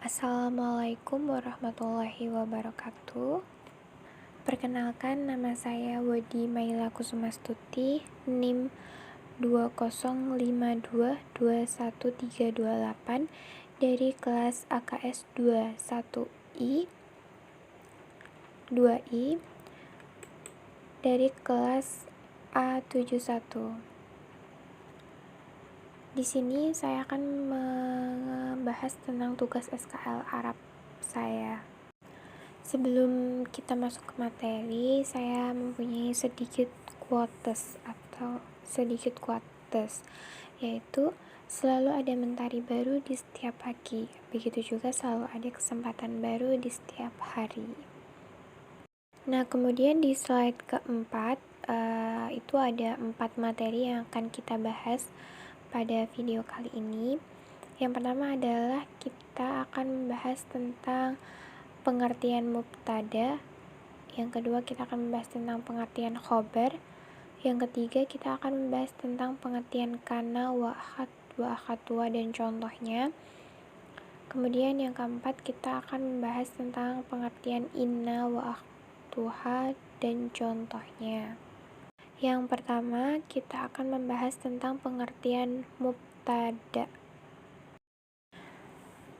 Assalamualaikum warahmatullahi wabarakatuh. Perkenalkan, nama saya Wadi Maila Kusumastuti, NIM 205221328 dari kelas AKS 2I dari kelas A71. Di sini saya akan membahas tentang tugas SKL Arab saya. Sebelum kita masuk ke materi, saya mempunyai sedikit quotes, yaitu selalu ada mentari baru di setiap pagi, begitu juga selalu ada kesempatan baru di setiap hari. Nah, kemudian di slide keempat, itu ada 4 materi yang akan kita bahas pada video kali ini. Yang pertama adalah kita akan membahas tentang pengertian mubtada. Yang kedua kita akan membahas tentang pengertian khobar. Yang ketiga kita akan membahas tentang pengertian kana, wa akhatuha dan contohnya. Kemudian yang keempat kita akan membahas tentang pengertian inna, wa akhatuha dan contohnya. Yang pertama, kita akan membahas tentang pengertian mubtada.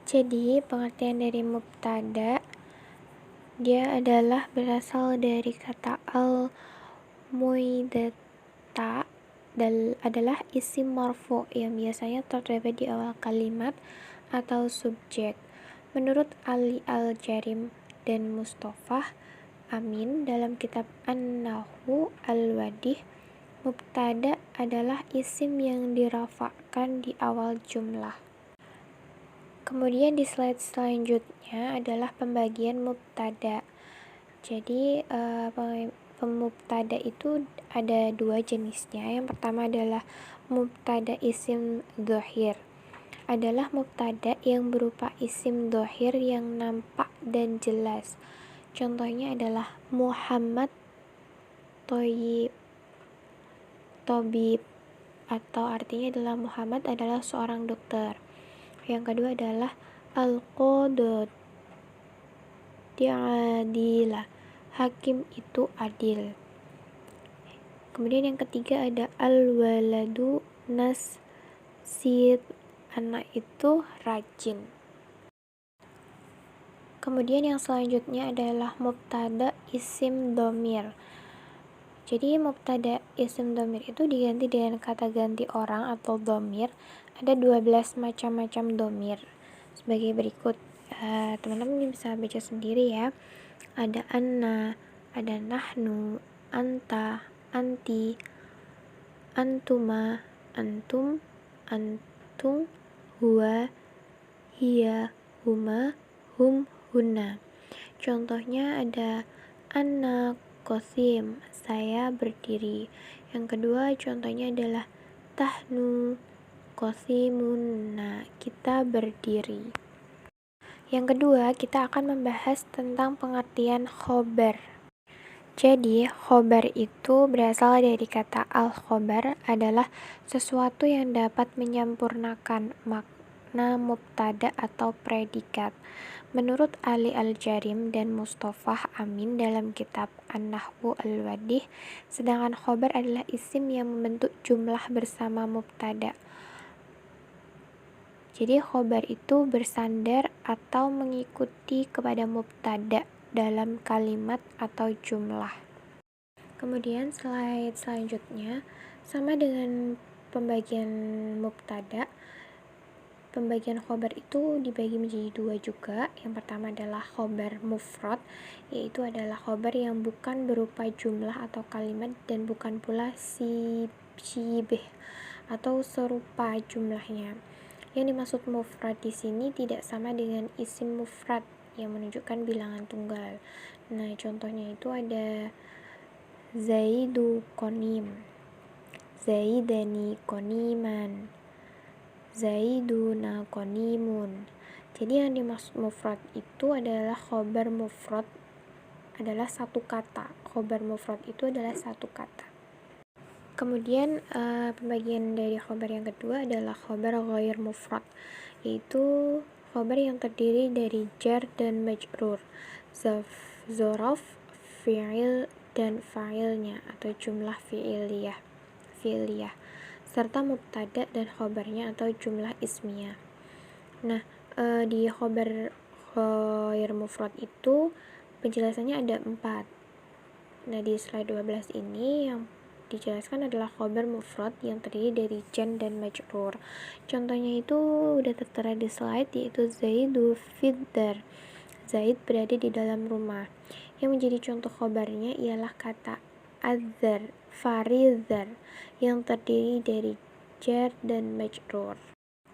Jadi, pengertian dari mubtada, dia adalah berasal dari kata al-muidata, dan adalah isim marfu yang biasanya terdapat di awal kalimat atau subjek. Menurut Ali Al-Jarim dan Mustafa Amin dalam kitab An-Nahwu Al-Wadih, mubtada adalah isim yang dirafa'kan di awal jumlah. Kemudian di slide selanjutnya adalah pembagian mubtada. Jadi mubtada itu ada 2 jenisnya. Yang pertama adalah mubtada isim dhohir. Adalah mubtada yang berupa isim dhohir yang nampak dan jelas. Contohnya adalah Muhammad Tobib, atau artinya adalah Muhammad adalah seorang dokter. Yang kedua adalah al-qadad, di'adilah, hakim itu adil. Kemudian yang ketiga ada al-waladu nasir, anak itu rajin. Kemudian yang selanjutnya adalah mubtada isim dhamir. Jadi mubtada isim dhamir itu diganti dengan kata ganti orang atau dhamir. Ada 12 macam-macam dhamir sebagai berikut. Teman-teman bisa baca sendiri ya. Ada anna, ada nahnu, anta, anti, antuma, antum, antum, huwa, hiya, huma, hum, hunna. Contohnya ada ana qasim, saya berdiri. Yang kedua contohnya adalah tahnu qasimunna, kita berdiri. Yang kedua kita akan membahas tentang pengertian khobar. Jadi khobar itu berasal dari kata al-khobar, adalah sesuatu yang dapat menyempurnakan makna mubtada atau predikat. Menurut Ali Al-Jarim dan Mustafa Amin dalam kitab An-Nahwu Al-Wadih, sedangkan khobar adalah isim yang membentuk jumlah bersama mubtada. Jadi khobar itu bersandar atau mengikuti kepada mubtada dalam kalimat atau jumlah. Kemudian slide selanjutnya sama dengan pembagian mubtada. Pembagian khobar itu dibagi menjadi 2 juga. Yang pertama adalah khobar mufrad, yaitu adalah khobar yang bukan berupa jumlah atau kalimat dan bukan pula syibih atau serupa jumlahnya. Yang dimaksud mufrad di sini tidak sama dengan isim mufrad yang menunjukkan bilangan tunggal. Nah, contohnya itu ada Zaidu qonim, Zaidani qoniman, Zaiduna qonimun. Jadi yang dimaksud mufrad itu adalah khobar mufrad adalah satu kata. Khobar mufrad itu adalah satu kata. Kemudian pembagian dari khobar yang kedua adalah khobar ghair mufrad, yaitu khobar yang terdiri dari jar dan majrur, zorof, fi'il dan fa'ilnya atau jumlah fi'iliyah, serta mubtada dan khobarnya atau jumlah ismiyah. Nah, di khobar ghair mufrad itu penjelasannya ada 4. Nah, di slide 12 ini yang dijelaskan adalah khobar mufrad yang terdiri dari jan dan majrur. Contohnya itu udah tertera di slide, yaitu Zaidu fiddar. Zaid berada di dalam rumah. Yang menjadi contoh khobarnya ialah kata adzar, farizar, yang terdiri dari jar dan majrur.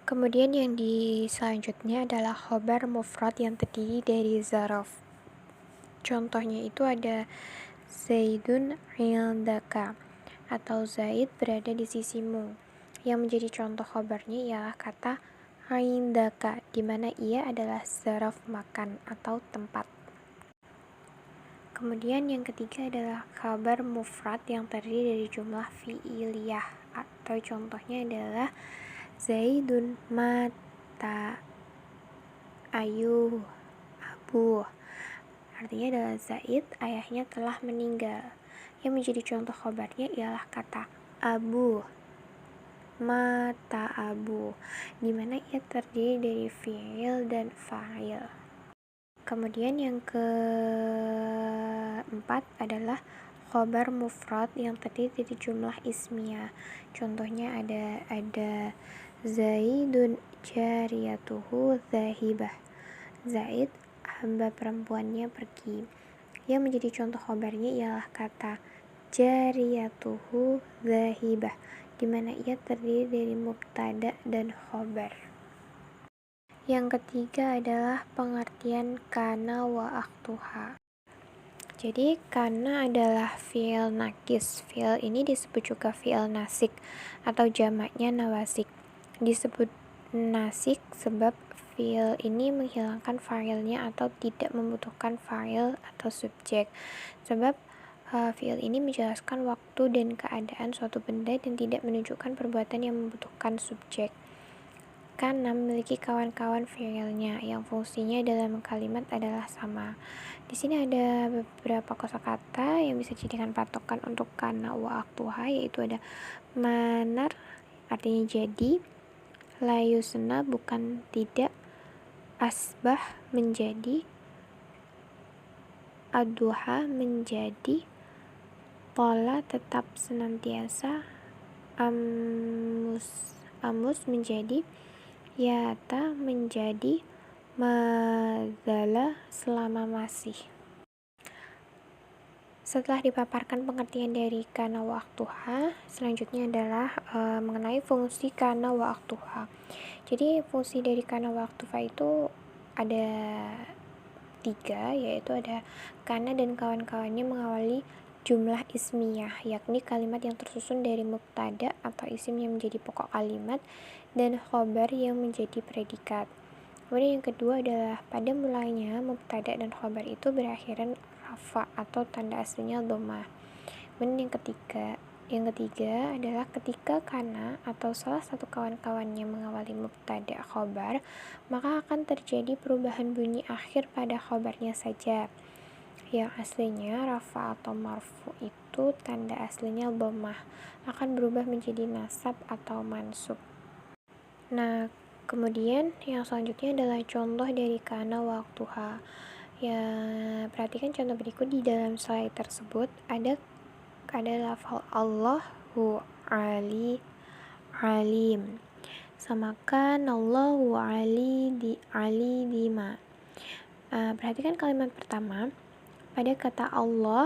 Kemudian yang di selanjutnya adalah khobar mufrad yang terdiri dari zaraf. Contohnya itu ada Zaidun indaka atau Zaid berada di sisimu. Yang menjadi contoh khobarnya ialah kata indaka, di mana ia adalah zaraf makan atau tempat. Kemudian yang ketiga adalah khabar mufrad yang terdiri dari jumlah fi'iliyah atau contohnya adalah Zaidun mata, ayuh, abuh. Artinya adalah Zaid, ayahnya telah meninggal. Yang menjadi contoh khobarnya ialah kata abu, mata abu, di mana ia terdiri dari fi'il dan fa'il. Kemudian yang keempat adalah khobar mufrad yang terdiri dari jumlah ismiyah. Contohnya ada Zaidun jariyatuhu zahibah. Zaid, hamba perempuannya pergi. Yang menjadi contoh khobarnya ialah kata jariyatuhu zahibah, di mana ia terdiri dari mubtada dan khobar. Yang ketiga adalah pengertian kana wa akhtuha. Jadi kana adalah fi'il nakis. Fi'il ini disebut juga fi'il nasik atau jamaknya nawasik. Disebut nasik sebab fi'il ini menghilangkan fa'ilnya atau tidak membutuhkan fa'il atau subjek. Sebab fi'il ini menjelaskan waktu dan keadaan suatu benda dan tidak menunjukkan perbuatan yang membutuhkan subjek. Kana memiliki kawan-kawan fi'ilnya yang fungsinya dalam kalimat adalah sama. Di sini ada beberapa kosakata yang bisa dijadikan patokan untuk kana wa akhtuha, yaitu ada manar artinya jadi, layusna bukan tidak, asbah menjadi, aduha menjadi, pola tetap senantiasa, amus menjadi, yata menjadi, madzala selama masih. Setelah dipaparkan pengertian dari kana wa akhtuha, selanjutnya adalah mengenai fungsi kana wa akhtuha. Jadi fungsi dari kana wa akhtuha itu ada 3, yaitu ada kana dan kawan-kawannya mengawali jumlah ismiyah, yakni kalimat yang tersusun dari mubtada atau isim yang menjadi pokok kalimat dan khobar yang menjadi predikat. Kemudian yang kedua adalah pada mulanya mubtada dan khobar itu berakhiran rafa atau tanda aslinya dhammah. Kemudian yang ketiga adalah ketika kana atau salah satu kawan-kawannya mengawali mubtada khobar, maka akan terjadi perubahan bunyi akhir pada khobarnya saja. Yang aslinya rafa atau marfu itu tanda aslinya dhammah akan berubah menjadi nasab atau mansub. Nah, kemudian yang selanjutnya adalah contoh dari kana wa akhtuha. Ya, perhatikan contoh berikut di dalam slide tersebut ada lafal Allahu alim. Samakan Allahu ali bima. Perhatikan kalimat pertama. Pada kata Allah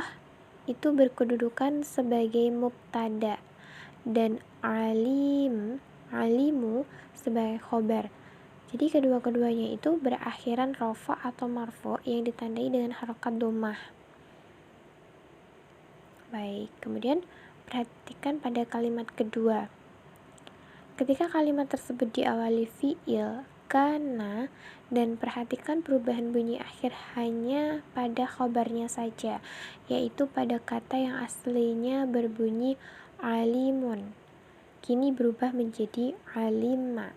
itu berkedudukan sebagai mubtada dan alimu sebagai khobar. Jadi kedua-keduanya itu berakhiran rafa atau marfu yang ditandai dengan harokat dhammah. Baik, kemudian perhatikan pada kalimat kedua. Ketika kalimat tersebut diawali fi'il kana dan perhatikan perubahan bunyi akhir hanya pada khobarnya saja, yaitu pada kata yang aslinya berbunyi alimun, kini berubah menjadi alima.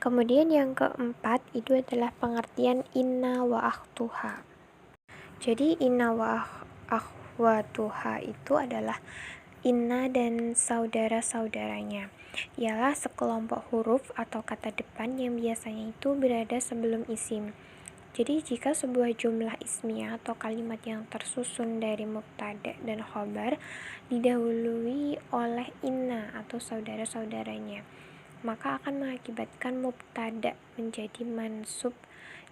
Kemudian yang keempat itu adalah pengertian inna wa akhtuha. Jadi inna wa akhwatuha itu adalah inna dan saudara-saudaranya. Ialah sekelompok huruf atau kata depan yang biasanya itu berada sebelum isim. Jadi jika sebuah jumlah ismiyah atau kalimat yang tersusun dari mubtada dan khobar didahului oleh inna atau saudara-saudaranya, maka akan mengakibatkan mubtada menjadi mansub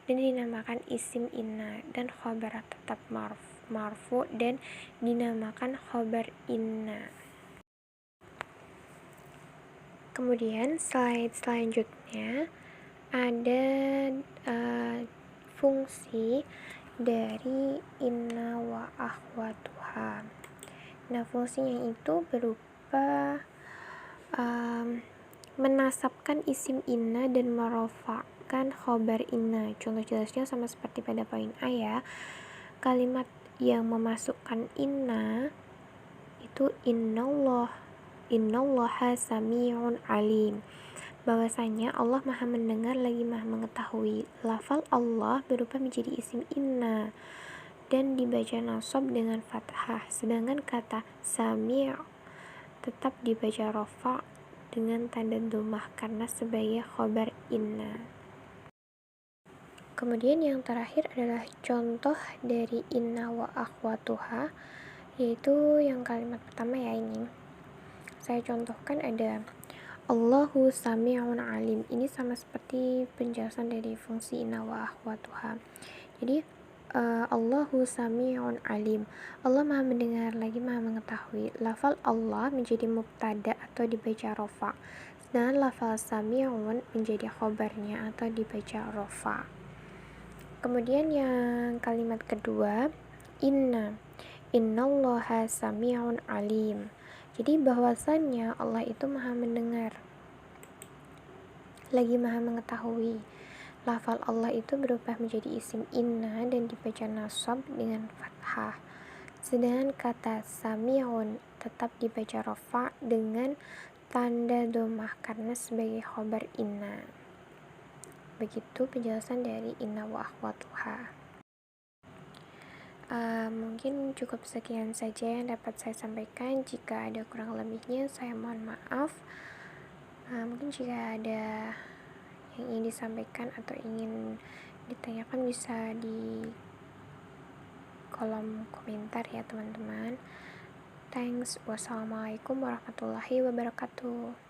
dan dinamakan isim inna, dan khobar tetap marfu dan dinamakan khobar inna. Kemudian slide selanjutnya ada fungsi dari inna wa akhwatuha. Nah, fungsinya itu berupa menasabkan isim inna dan merofakkan khobar inna. Contoh jelasnya sama seperti pada poin A ya. Kalimat yang memasukkan inna itu innallaha sami'un alim. Bahwasanya Allah maha mendengar lagi maha mengetahui. Lafal Allah berubah menjadi isim inna dan dibaca nasab dengan fathah, sedangkan kata sami' tetap dibaca rofa dengan tanda dhammah karena sebagai khobar inna. Kemudian yang terakhir adalah contoh dari inna wa akhwatuha, yaitu yang kalimat pertama ya ini. Saya contohkan ada Allahu sami'un alim. Ini sama seperti penjelasan dari fungsi inna wa akhwatuha. Jadi Allahu sami'un alim. Allah maha mendengar lagi maha mengetahui. Lafal Allah menjadi mubtada atau dibaca rofa, sedangkan lafal sami'un menjadi khobarnya atau dibaca rofa. Kemudian yang kalimat kedua, innallaha sami'un alim. Jadi bahwasannya Allah itu maha mendengar lagi maha mengetahui. Lafal Allah itu berubah menjadi isim inna dan dibaca nasab dengan fathah, sedangkan kata sami'un tetap dibaca rofa dengan tanda dhammah karena sebagai khobar inna. Begitu penjelasan dari inna wa akhwatuha. Mungkin cukup sekian saja yang dapat saya sampaikan. Jika ada kurang lebihnya saya mohon maaf. Mungkin jika ada yang ingin disampaikan atau ingin ditanyakan bisa di kolom komentar ya teman-teman. Thanks. Wassalamualaikum warahmatullahi wabarakatuh.